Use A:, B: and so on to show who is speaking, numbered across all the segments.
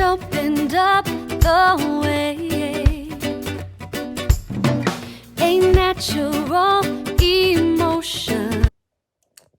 A: opened up the way. A natural emotion.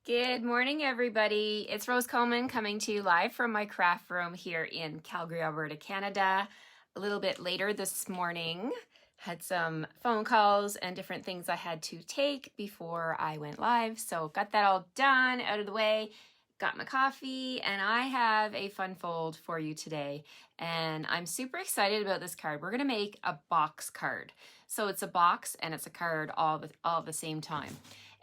B: Good morning, everybody. It's Rose Coleman coming to you live from my craft room here in Calgary, Alberta, Canada. A little bit later this morning, had some phone calls and different things I had to take before I went live. So got that all done, out of the way, got my coffee, and I have a fun fold for you today. And I'm super excited about this card. We're gonna make a box card. So it's a box and it's a card all at the same time.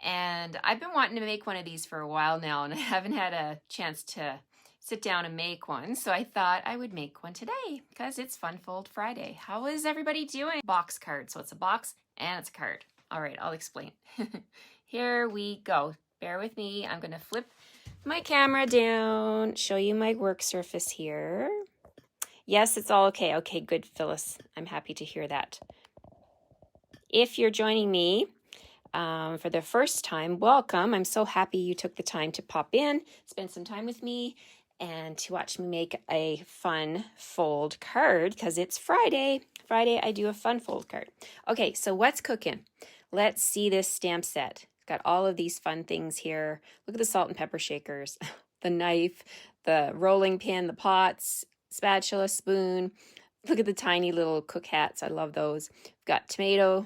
B: And I've been wanting to make one of these for a while now, and I haven't had a chance to sit down and make one. So I thought I would make one today because it's Fun Fold Friday. How is everybody doing? Box card. So it's a box and it's a card. All right, I'll explain. Here we go. Bear with me. I'm going to flip my camera down, show you my work surface here. Yes, it's all okay. Okay, good, Phyllis. I'm happy to hear that. If you're joining me for the first time, welcome. I'm so happy you took the time to pop in, spend some time with me, and to watch me make a fun fold card because it's Friday. Friday, I do a fun fold card. Okay, so what's cooking? Let's see this stamp set. Got all of these fun things here. Look at the salt and pepper shakers, the knife, the rolling pin, the pots, spatula, spoon. Look at the tiny little cook hats. I love those. We've got tomato,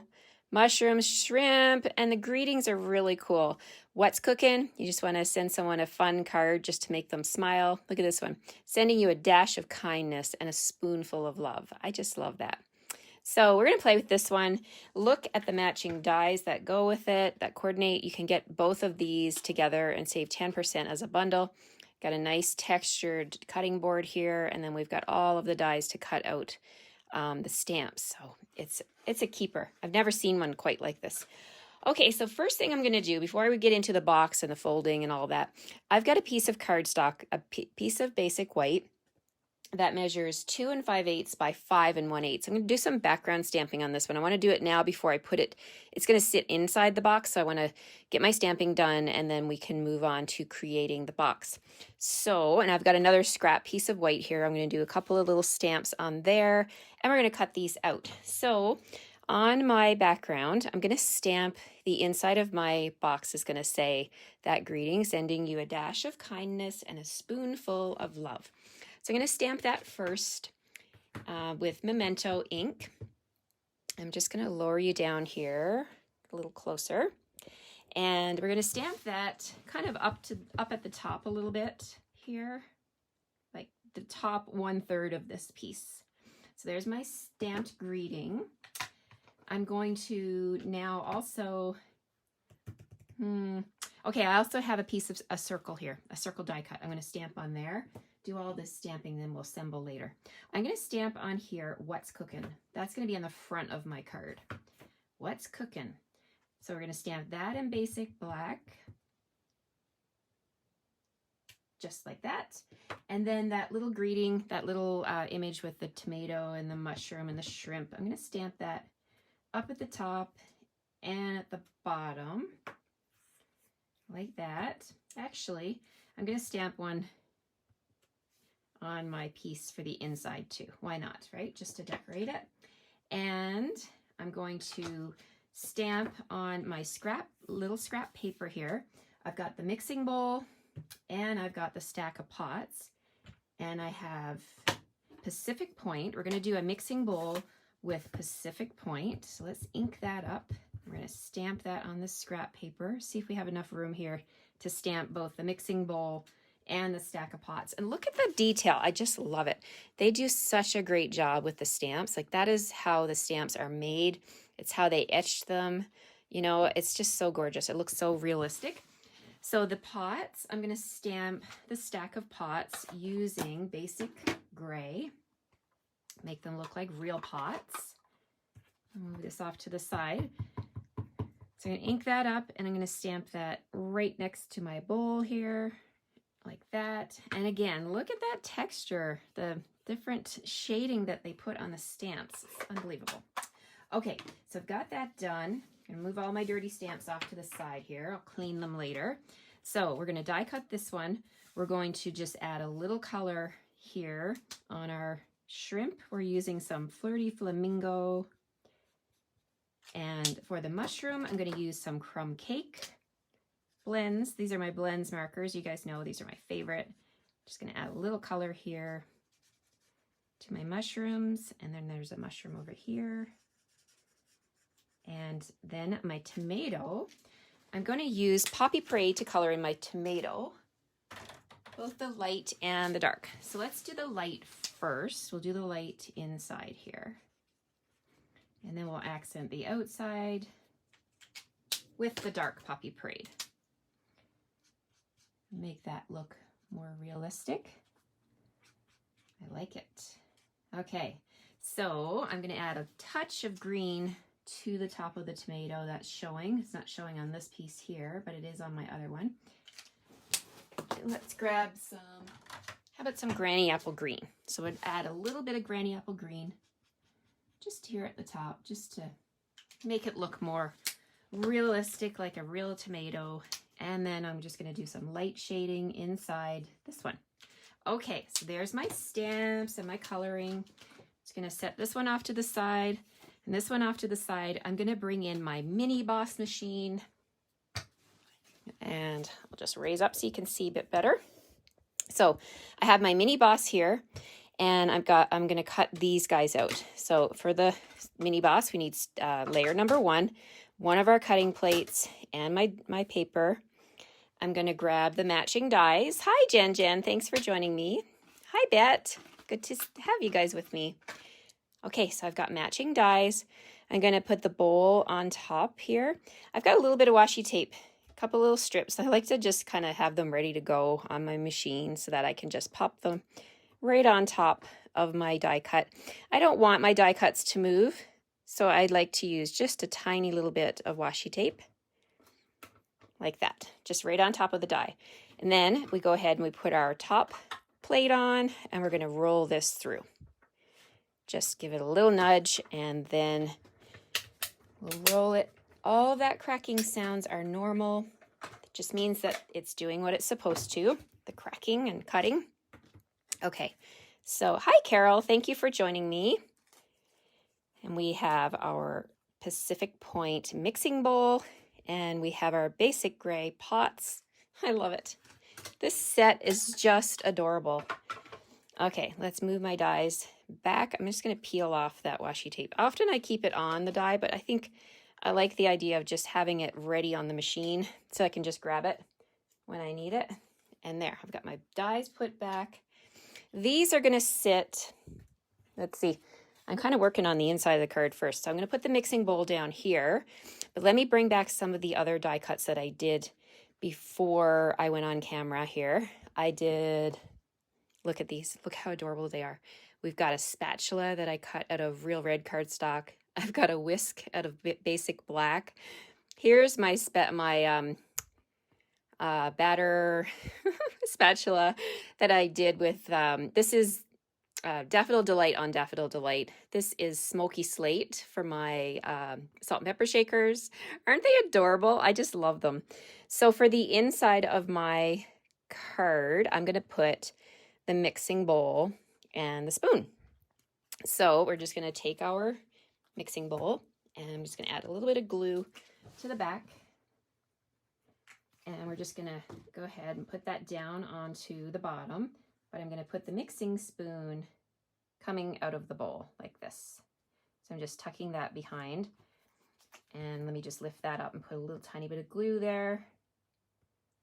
B: mushrooms, shrimp, and the greetings are really cool. What's cooking? You just want to send someone a fun card just to make them smile. Look at this one. Sending you a dash of kindness and a spoonful of love. I just love that. So we're going to play with this one. Look at the matching dies that go with it, that coordinate. You can get both of these together and save 10% as a bundle. Got a nice textured cutting board here, and then we've got all of the dies to cut out the stamps. So it's a keeper. I've never seen one quite like this. Okay, so first thing I'm going to do before we get into the box and the folding and all that, I've got a piece of cardstock, a piece of basic white that measures 2 5/8 by 5 1/8. So I'm going to do some background stamping on this one. I want to do it now before I put it. It's going to sit inside the box, so I want to get my stamping done, and then we can move on to creating the box. So, and I've got another scrap piece of white here. I'm going to do a couple of little stamps on there, and we're going to cut these out. So on my background, I'm going to stamp the inside of my box is going to say that greeting, sending you a dash of kindness and a spoonful of love. So I'm going to stamp that first with Memento ink. I'm just going to lower you down here a little closer. And we're going to stamp that kind of up at the top a little bit here, like the top 1/3 of this piece. So there's my stamped greeting. I'm going to now also, okay, I also have a piece of a circle here, a circle die cut. I'm going to stamp on there. Do all this stamping, then we'll assemble later. I'm going to stamp on here, what's cooking. That's going to be on the front of my card. What's cooking? So we're going to stamp that in basic black. Just like that. And then that little greeting, that little image with the tomato and the mushroom and the shrimp, I'm going to stamp that up at the top and at the bottom. Like that. Actually, I'm going to stamp one on my piece for the inside too. Why not, right? Just to decorate it. And I'm going to stamp on my little scrap paper here. I've got the mixing bowl and I've got the stack of pots, and I have Pacific Point. We're going to do a mixing bowl with Pacific Point. So let's ink that up. We're going to stamp that on this scrap paper. See if we have enough room here to stamp both the mixing bowl and the stack of pots. And look at the detail. I just love it. They do such a great job with the stamps. Like, that is how the stamps are made. It's how they etched them. You know, it's just so gorgeous. It looks so realistic. So the pots, I'm going to stamp the stack of pots using basic gray. Make them look like real pots. I'll move this off to the side. So I'm going to ink that up, and I'm going to stamp that right next to my bowl here. Like that. And again, look at that texture, the different shading that they put on the stamps. It's unbelievable. Okay, so I've got that done. I'm gonna move all my dirty stamps off to the side here. I'll clean them later. So we're gonna die cut this one. We're going to just add a little color here on our shrimp, we're using some Flirty Flamingo. And for the mushroom, I'm going to use some crumb cake blends. These are my blends markers. You guys know these are my favorite. Just going to add a little color here to my mushrooms. And then there's a mushroom over here. And then my tomato, I'm going to use Poppy Parade to color in my tomato, both the light and the dark. So let's do the light first. We'll do the light inside here. And then we'll accent the outside with the dark Poppy Parade. Make that look more realistic. I like it. Okay, so I'm going to add a touch of green to the top of the tomato that's showing. It's not showing on this piece here, but it is on my other one. Okay, let's grab some, how about some Granny Apple Green? So I'd add a little bit of Granny Apple Green just here at the top, just to make it look more realistic, like a real tomato. And then I'm just going to do some light shading inside this one. Okay, so there's my stamps and my coloring. Just going to set this one off to the side and this one off to the side. I'm going to bring in my mini boss machine, and I'll just raise up so you can see a bit better. So I have my mini boss here, and I'm going to cut these guys out. So for the mini boss, we need layer number one of our cutting plates, and my paper. I'm going to grab the matching dies. Hi, Jen. Thanks for joining me. Hi, Bet. Good to have you guys with me. Okay, so I've got matching dies. I'm going to put the bowl on top here. I've got a little bit of washi tape, a couple little strips. I like to just kind of have them ready to go on my machine so that I can just pop them right on top of my die cut. I don't want my die cuts to move, so I'd like to use just a tiny little bit of washi tape. Like that, just right on top of the die. And then we go ahead and we put our top plate on, and we're going to roll this through. Just give it a little nudge, and then we'll roll it. All that cracking sounds are normal. It just means that it's doing what it's supposed to, the cracking and cutting. Okay, so hi, Carol. Thank you for joining me. And we have our Pacific Point mixing bowl. And we have our basic gray pots. I love it. This set is just adorable. Okay, let's move my dies back. I'm just going to peel off that washi tape. Often I keep it on the die, but I think I like the idea of just having it ready on the machine so I can just grab it when I need it. And there, I've got my dies put back. These are going to sit, let's see, I'm kind of working on the inside of the card first. So I'm going to put the mixing bowl down here, but let me bring back some of the other die cuts that I did before I went on camera here. I did, look at these, look how adorable they are. We've got a spatula that I cut out of real red cardstock. I've got a whisk out of basic black. Here's my batter spatula that I did with, this is Daffodil Delight on Daffodil Delight. This is Smoky Slate for my salt and pepper shakers. Aren't they adorable? I just love them. So for the inside of my card, I'm going to put the mixing bowl and the spoon. So we're just going to take our mixing bowl, and I'm just going to add a little bit of glue to the back. And we're just going to go ahead and put that down onto the bottom. But I'm going to put the mixing spoon coming out of the bowl like this. So I'm just tucking that behind. And let me just lift that up and put a little tiny bit of glue there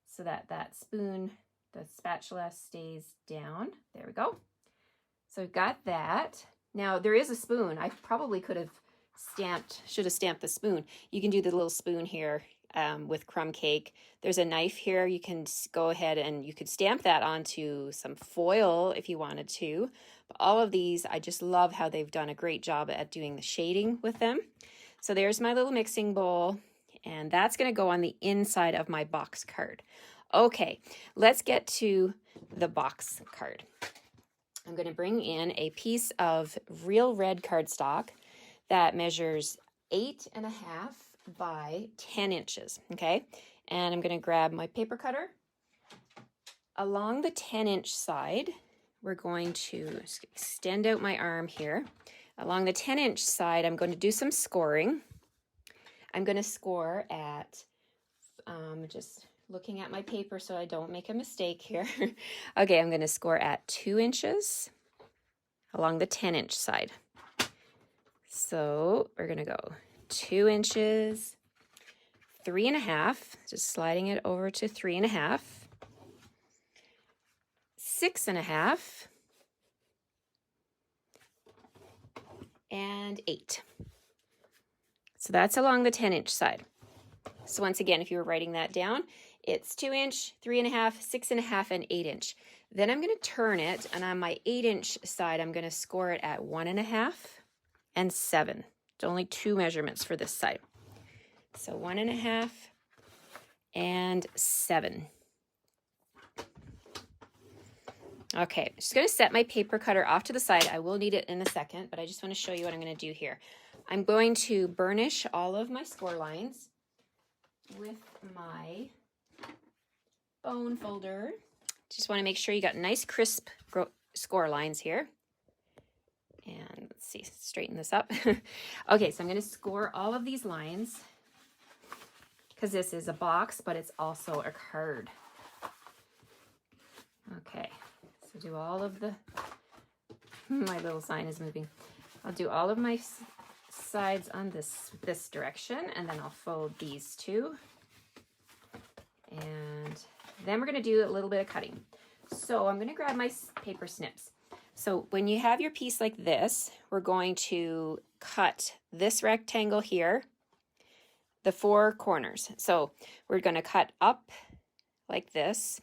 B: so that that spoon, the spatula, stays down. There we go. So I've got that. Now there is a spoon. I probably should have stamped the spoon. You can do the little spoon here with crumb cake. There's a knife here. You can go ahead and you could stamp that onto some foil if you wanted to. But all of these, I just love how they've done a great job at doing the shading with them. So there's my little mixing bowl, and that's going to go on the inside of my box card. Okay, let's get to the box card. I'm going to bring in a piece of real red cardstock that measures 8.5 by 10 inches, okay? And I'm going to grab my paper cutter. Along the 10-inch side, we're going to extend out my arm here. Along the 10-inch side, I'm going to do some scoring. I'm going to score at, just looking at my paper so I don't make a mistake here. Okay, I'm going to score at 2 inches along the 10-inch side. So we're going to go 2 inches, 3.5, just sliding it over to 3.5, 6.5, and 8. So that's along the 10-inch side. So once again, if you were writing that down, it's 2 inch, 3.5, 6.5, and 8 inch. Then I'm going to turn it, and on my 8-inch side, I'm going to score it at 1.5 and 7. It's only 2 measurements for this side. So 1.5 and 7. Okay, I'm just going to set my paper cutter off to the side. I will need it in a second, but I just want to show you what I'm going to do here. I'm going to burnish all of my score lines with my bone folder. Just want to make sure you got nice crisp score lines here. And let's see, straighten this up. Okay, so I'm going to score all of these lines because this is a box, but it's also a card. Okay, so do all of the, my little sign is moving. I'll do all of my sides on this direction, and then I'll fold these two. And then we're going to do a little bit of cutting. So I'm going to grab my paper snips. So when you have your piece like this, we're going to cut this rectangle here, the 4 corners. So we're going to cut up like this,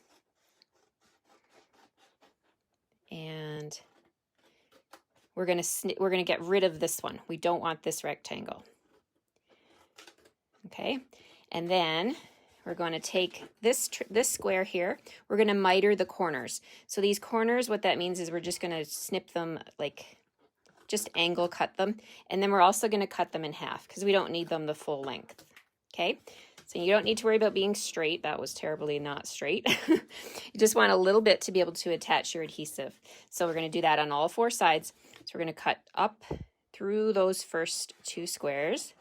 B: and we're going to get rid of this one. We don't want this rectangle. Okay, and then we're going to take this square here. We're going to miter the corners. So these corners, what that means is we're just going to snip them, like just angle cut them. And then we're also going to cut them in half because we don't need them the full length. Okay, so you don't need to worry about being straight. That was terribly not straight. You just want a little bit to be able to attach your adhesive. So we're going to do that on all 4 sides. So we're going to cut up through those first 2 squares.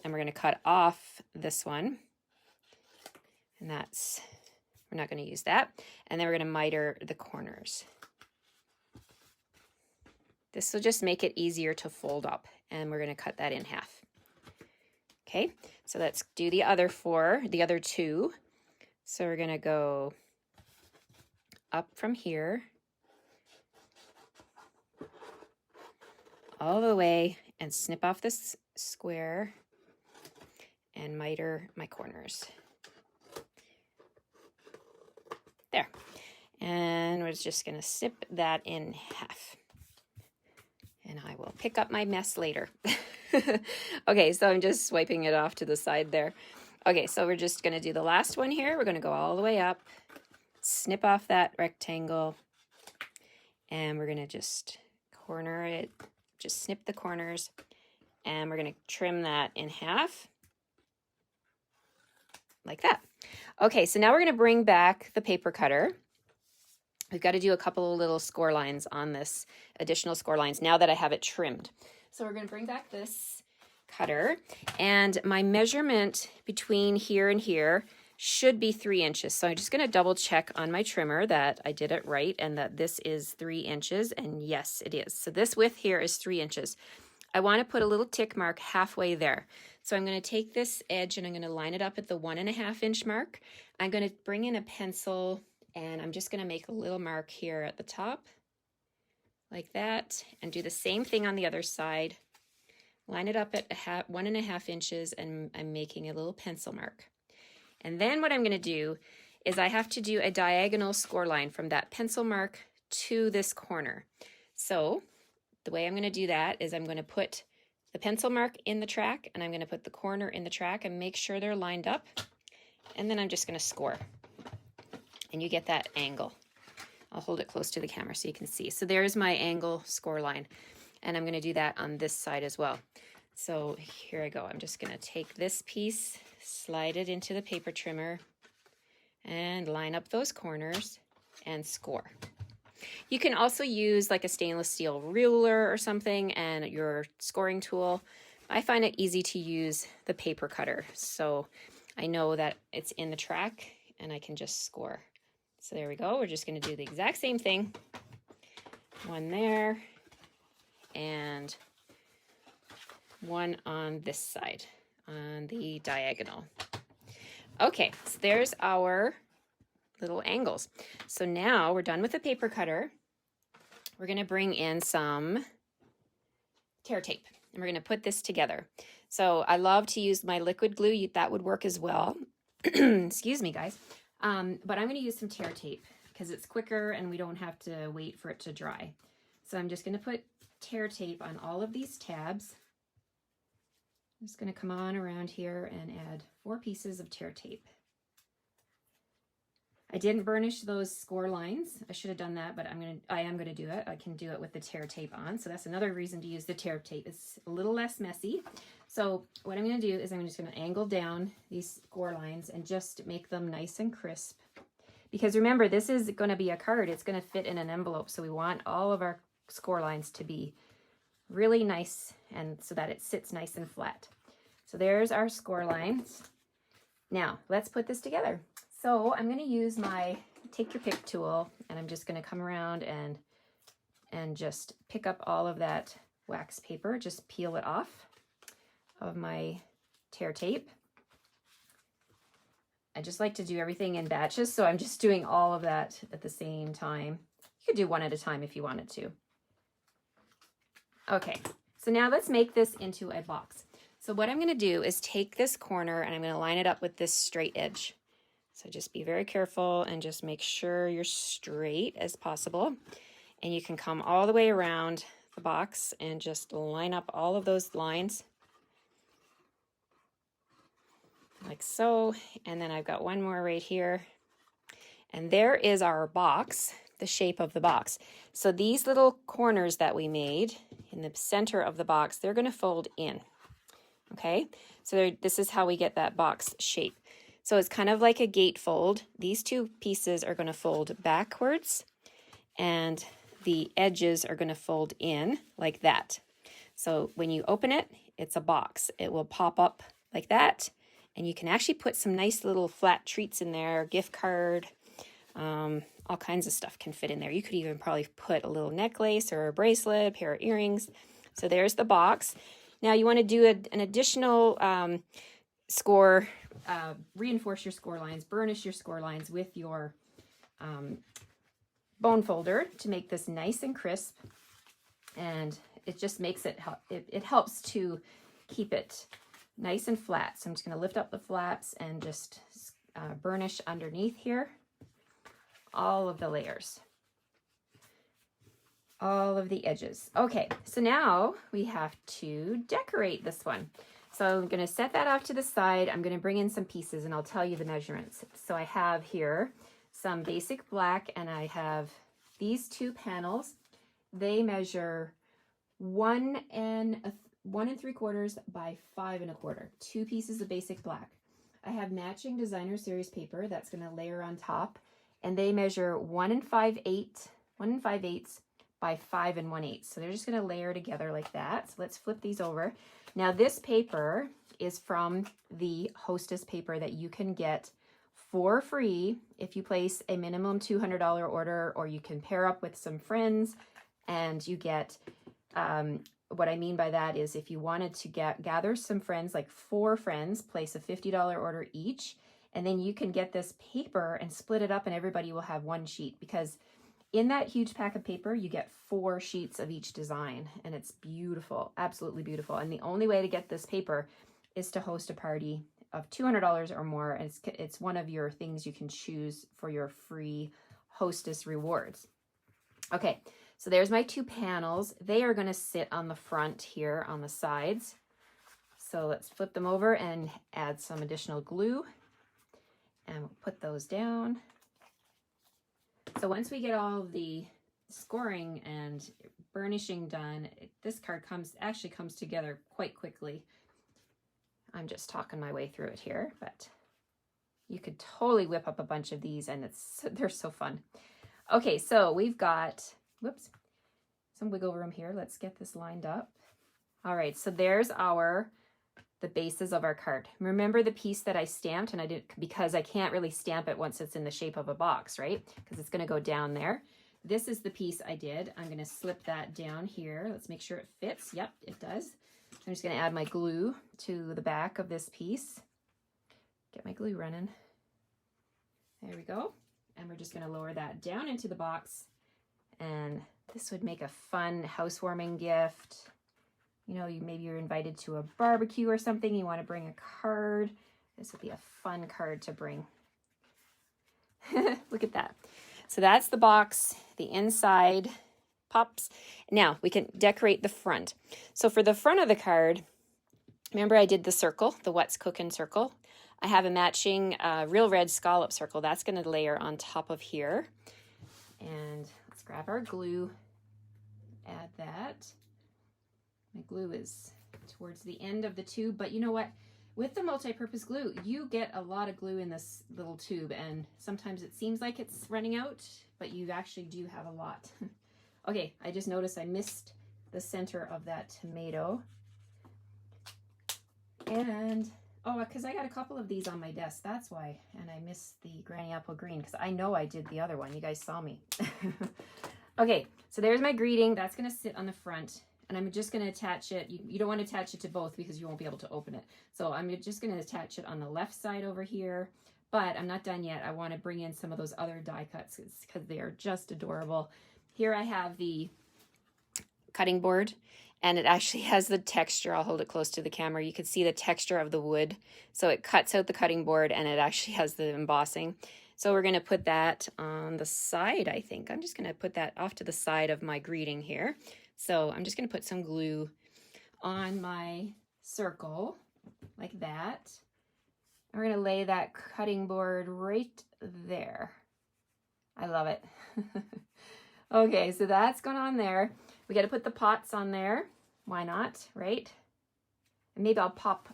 B: And we're going to cut off this one. And that's, we're not going to use that. And then we're going to miter the corners. This will just make it easier to fold up. And we're going to cut that in half. Okay, so let's do the other 4, the other 2. So we're going to go up from here all the way and snip off this square and miter my corners. There. And we're just going to snip that in half. And I will pick up my mess later. Okay, so I'm just swiping it off to the side there. Okay, so we're just going to do the last one here. We're going to go all the way up, snip off that rectangle, and we're going to just corner it, just snip the corners, and we're going to trim that in half. Like that. Okay, so now we're going to bring back the paper cutter. We've got to do a couple of little score lines on this, additional score lines, now that I have it trimmed. So we're going to bring back this cutter, and my measurement between here and here should be 3 inches. So I'm just going to double check on my trimmer that I did it right and that this is 3 inches, and yes, it is. So this width here is 3 inches. I want to put a little tick mark halfway there. So I'm going to take this edge and I'm going to line it up at the 1.5 inch mark. I'm going to bring in a pencil and I'm just going to make a little mark here at the top like that, and do the same thing on the other side. Line it up at 1.5 inches, and I'm making a little pencil mark. And then what I'm going to do is I have to do a diagonal score line from that pencil mark to this corner. So the way I'm going to do that is I'm going to put the pencil mark in the track, and I'm going to put the corner in the track and make sure they're lined up. And then I'm just going to score. And you get that angle. I'll hold it close to the camera so you can see. So there's my angle score line. And I'm going to do that on this side as well. So here I go. I'm just going to take this piece, slide it into the paper trimmer, and line up those corners. and score. You can also use like a stainless steel ruler or something and your scoring tool. I find it easy to use the paper cutter, so I know that it's in the track and I can just score. So there we go. We're just going to do the exact same thing. One there and one on this side on the diagonal. Okay, so there's our little angles. So now we're done with the paper cutter. We're going to bring in some tear tape and we're going to put this together. So I love to use my liquid glue. That would work as well. Excuse me, guys. But I'm going to use some tear tape because it's quicker and we don't have to wait for it to dry. So I'm just going to put tear tape on all of these tabs. I'm just going to come on around here and add 4 pieces of tear tape. I didn't burnish those score lines. I should have done that, but I am going to do it. I can do it with the tear tape on. So that's another reason to use the tear tape. It's a little less messy. So what I'm going to do is I'm just going to angle down these score lines and just make them nice and crisp. Because remember, this is going to be a card. It's going to fit in an envelope. So we want all of our score lines to be really nice and so that it sits nice and flat. So there's our score lines. Now let's put this together. So I'm going to use my take your pick tool and I'm just going to come around and just pick up all of that wax paper, just peel it off of my tear tape. I just like to do everything in batches, so I'm just doing all of that at the same time. You could do one at a time if you wanted to. Okay, so now let's make this into a box. So what I'm going to do is take this corner and I'm going to line it up with this straight edge. So just be very careful and just make sure you're straight as possible. And you can come all the way around the box and just line up all of those lines like so. And then I've got one more right here. And there is our box, the shape of the box. So these little corners that we made in the center of the box, they're going to fold in. Okay, so this is how we get that box shape. So it's kind of like a gatefold. These 2 pieces are going to fold backwards and the edges are going to fold in like that. So when you open it, it's a box. It will pop up like that. And you can actually put some nice little flat treats in there, gift card, all kinds of stuff can fit in there. You could even probably put a little necklace or a bracelet, a pair of earrings. So there's the box. Now you want to do an additional score, reinforce your score lines, burnish your score lines with your bone folder to make this nice and crisp. And it just makes it, it helps to keep it nice and flat. So I'm just going to lift up the flaps and just burnish underneath here all of the layers, all of the edges. Okay, so now we have to decorate this one. So I'm going to set that off to the side. I'm going to bring in some pieces and I'll tell you the measurements. So I have here some basic black and I have these 2 panels. They measure 1 3/4 by 5 1/4. 2 pieces of basic black. I have matching designer series paper that's going to layer on top and they measure 1 5/8 by 5 1/8. So they're just going to layer together like that. So let's flip these over. Now this paper is from the Hostess Paper that you can get for free if you place a minimum $200 order, or you can pair up with some friends and you get, what I mean by that is if you wanted to gather some friends, like 4 friends, place a $50 order each, and then you can get this paper and split it up and everybody will have 1 sheet, because in that huge pack of paper, you get 4 sheets of each design, and it's beautiful, absolutely beautiful. And the only way to get this paper is to host a party of $200 or more, and it's one of your things you can choose for your free Hostess rewards. Okay, so there's my 2 panels. They are going to sit on the front here on the sides. So let's flip them over and add some additional glue, and we'll put those down. So once we get all of the scoring and burnishing done, this card actually comes together quite quickly. I'm just talking my way through it here, but you could totally whip up a bunch of these and they're so fun. Okay, so we've got, whoops, some wiggle room here. Let's get this lined up. All right, so there's the bases of our card. Remember the piece that I stamped, and I did because I can't really stamp it once it's in the shape of a box, right? Because it's gonna go down there. This is the piece I did. I'm gonna slip that down here. Let's make sure it fits. Yep, it does. I'm just gonna add my glue to the back of this piece. Get my glue running. There we go. And we're just gonna lower that down into the box. And this would make a fun housewarming gift. You know, maybe you're invited to a barbecue or something. You want to bring a card. This would be a fun card to bring. Look at that. So that's the box. The inside pops. Now we can decorate the front. So for the front of the card, remember I did the circle, the What's Cookin' circle. I have a matching real red scallop circle. That's going to layer on top of here. And let's grab our glue. Add that. My glue is towards the end of the tube, but you know what? With the multi-purpose glue, you get a lot of glue in this little tube, and sometimes it seems like it's running out, but you actually do have a lot. Okay, I just noticed I missed the center of that tomato. And, oh, because I got a couple of these on my desk, that's why. And I missed the Granny Apple Green, because I know I did the other one. You guys saw me. Okay, so there's my greeting. That's going to sit on the front. And I'm just going to attach it. You don't want to attach it to both because you won't be able to open it. So I'm just going to attach it on the left side over here. But I'm not done yet. I want to bring in some of those other die cuts because they are just adorable. Here I have the cutting board. And it actually has the texture. I'll hold it close to the camera. You can see the texture of the wood. So it cuts out the cutting board and it actually has the embossing. So we're going to put that on the side, I think. I'm just going to put that off to the side of my greeting here. So I'm just going to put some glue on my circle like that. We're going to lay that cutting board right there. I love it. Okay, so that's going on there. We got to put the pots on there. Why not, right? And maybe I'll pop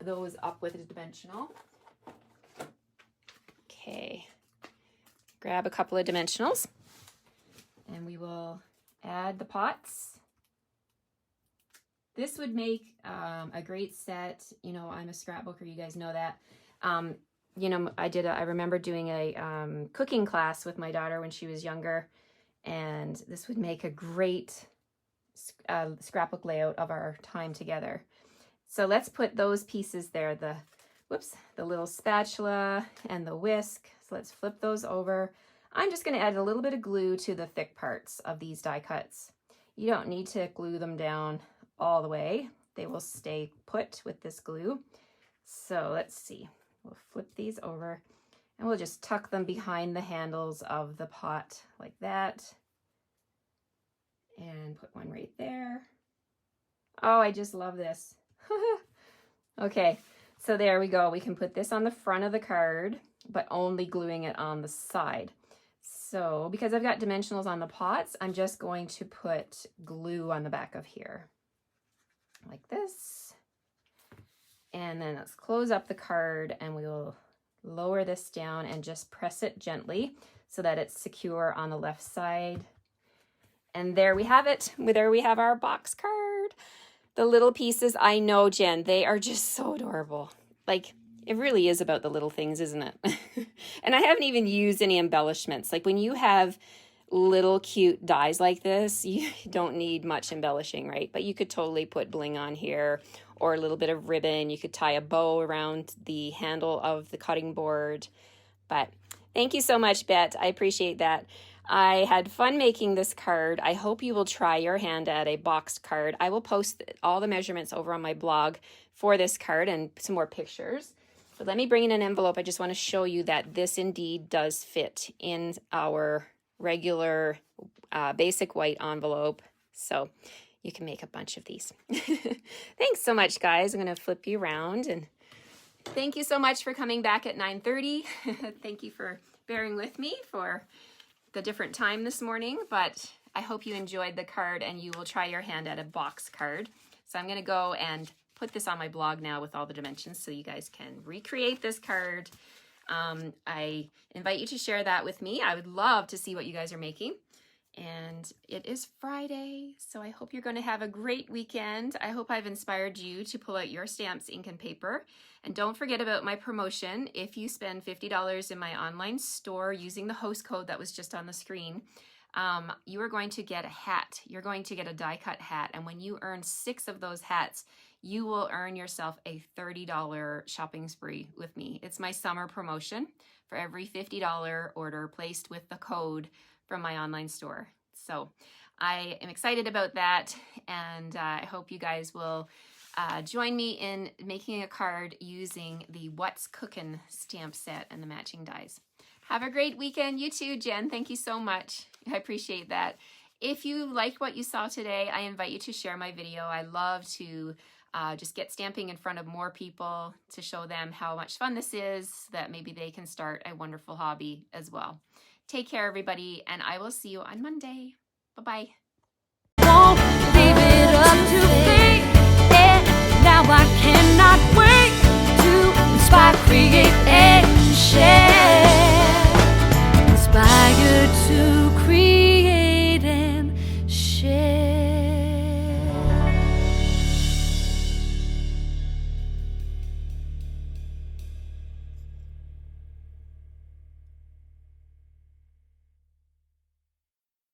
B: those up with a dimensional. Okay. Grab a couple of dimensionals and we will add the pots. This would make a great set. You know, I'm a scrapbooker, you guys know that. You know, I remember doing a cooking class with my daughter when she was younger, and this would make a great scrapbook layout of our time together. So let's put those pieces there, the little spatula and the whisk. So let's flip those over. I'm just going to add a little bit of glue to the thick parts of these die cuts. You don't need to glue them down all the way. They will stay put with this glue. So let's see. We'll flip these over and we'll just tuck them behind the handles of the pot like that. And put one right there. Oh, I just love this. Okay, so there we go. We can put this on the front of the card, but only gluing it on the side. So because I've got dimensionals on the pots, I'm just going to put glue on the back of here like this. And then let's close up the card and we will lower this down and just press it gently so that it's secure on the left side. And there we have it. There we have our box card. The little pieces, I know, Jen, they are just so adorable. Like, it really is about the little things, isn't it? And I haven't even used any embellishments. Like when you have little cute dies like this, you don't need much embellishing, right? But you could totally put bling on here or a little bit of ribbon. You could tie a bow around the handle of the cutting board. But thank you so much, Bet. I appreciate that. I had fun making this card. I hope you will try your hand at a boxed card. I will post all the measurements over on my blog for this card and some more pictures. But let me bring in an envelope. I just want to show you that this indeed does fit in our regular basic white envelope. So you can make a bunch of these. Thanks so much, guys. I'm going to flip you around. And thank you so much for coming back at 9:30. Thank you for bearing with me for the different time this morning, but I hope you enjoyed the card and you will try your hand at a box card. So I'm going to go and put this on my blog now with all the dimensions so you guys can recreate this card. I invite you to share that with me. I would love to see what you guys are making. And it is Friday, so I hope you're going to have a great weekend. I hope I've inspired you to pull out your stamps, ink, and paper. And don't forget about my promotion. If you spend $50 in my online store using the host code that was just on the screen, you are going to get a hat. You're going to get a die-cut hat. And when you earn 6 of those hats, you will earn yourself a $30 shopping spree with me. It's my summer promotion for every $50 order placed with the code from my online store. So I am excited about that, and I hope you guys will join me in making a card using the What's Cookin' stamp set and the matching dies. Have a great weekend. You too, Jen. Thank you so much. I appreciate that. If you liked what you saw today, I invite you to share my video. I love to just get stamping in front of more people to show them how much fun this is, so that maybe they can start a wonderful hobby as well. Take care, everybody, and I will see you on Monday. Bye-bye.
A: Won't leave it up to fate. Now I cannot wait to inspire, create, and share.